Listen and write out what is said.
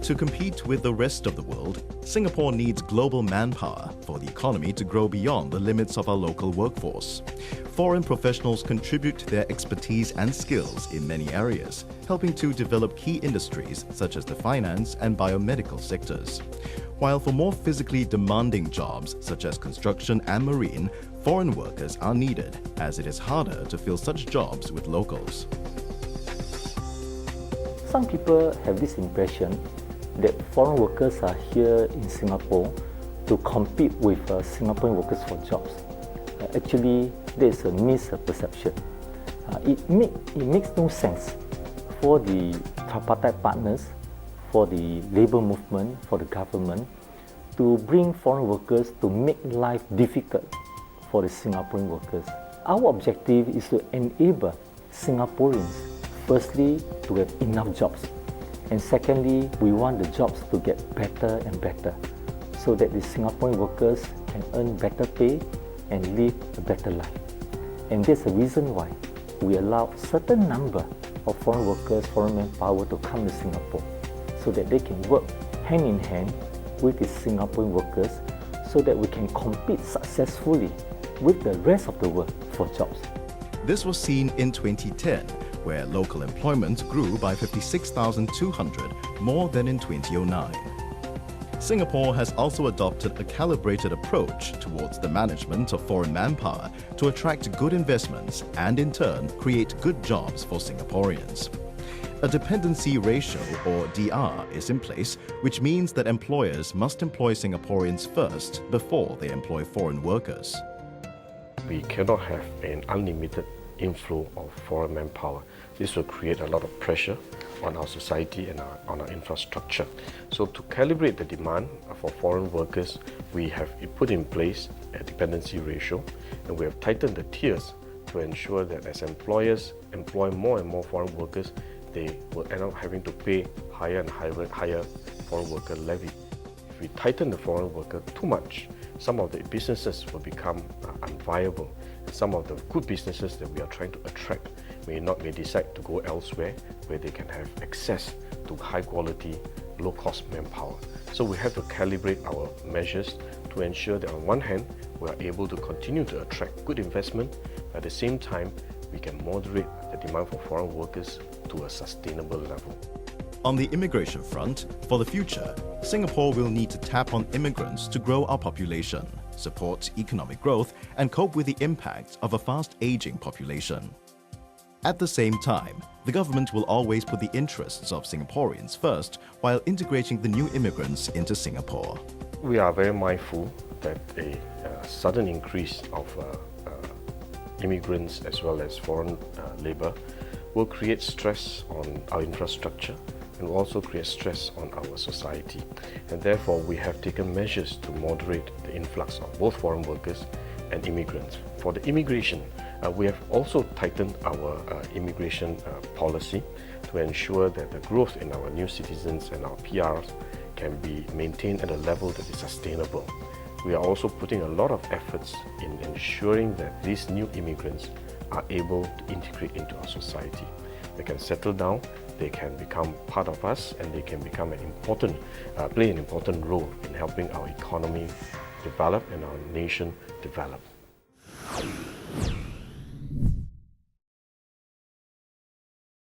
To compete with the rest of the world, Singapore needs global manpower for the economy to grow beyond the limits of our local workforce. Foreign professionals contribute their expertise and skills in many areas, helping to develop key industries such as the finance and biomedical sectors. While for more physically demanding jobs such as construction and marine, foreign workers are needed, as it is harder to fill such jobs with locals. Some people have this impression that foreign workers are here in Singapore to compete with Singaporean workers for jobs. Actually, there is a misperception. It makes no sense for the tripartite partners, for the labour movement, for the government, to bring foreign workers to make life difficult for the Singaporean workers. Our objective is to enable Singaporeans, firstly, to have enough jobs. And secondly, we want the jobs to get better and better so that the Singaporean workers can earn better pay and live a better life. And that's the reason why we allow certain number of foreign workers, foreign manpower to come to Singapore so that they can work hand in hand with the Singaporean workers so that we can compete successfully with the rest of the world for jobs. This was seen in 2010, where local employment grew by 56,200, more than in 2009. Singapore has also adopted a calibrated approach towards the management of foreign manpower to attract good investments and, in turn, create good jobs for Singaporeans. A dependency ratio, or DR, is in place, which means that employers must employ Singaporeans first before they employ foreign workers. We cannot have an unlimited inflow of foreign manpower. This will create a lot of pressure on our society and on our infrastructure. So to calibrate the demand for foreign workers, we have put in place a dependency ratio, and we have tightened the tiers to ensure that as employers employ more and more foreign workers, they will end up having to pay higher and higher foreign worker levy. If we tighten the foreign worker too much, some of the businesses will become unviable. Some of the good businesses that we are trying to attract may decide to go elsewhere where they can have access to high quality, low cost manpower. So we have to calibrate our measures to ensure that on one hand, we are able to continue to attract good investment, but at the same time, we can moderate the demand for foreign workers to a sustainable level. On the immigration front, for the future, Singapore will need to tap on immigrants to grow our population, support economic growth, and cope with the impact of a fast-aging population. At the same time, the government will always put the interests of Singaporeans first while integrating the new immigrants into Singapore. We are very mindful that a sudden increase of immigrants as well as foreign labour will create stress on our infrastructure and will also create stress on our society. And therefore, we have taken measures to moderate the influx of both foreign workers and immigrants. For the immigration, we have also tightened our immigration policy to ensure that the growth in our new citizens and our PRs can be maintained at a level that is sustainable. We are also putting a lot of efforts in ensuring that these new immigrants are able to integrate into our society. They can settle down, they can become part of us, and they can become play an important role in helping our economy develop and our nation develop.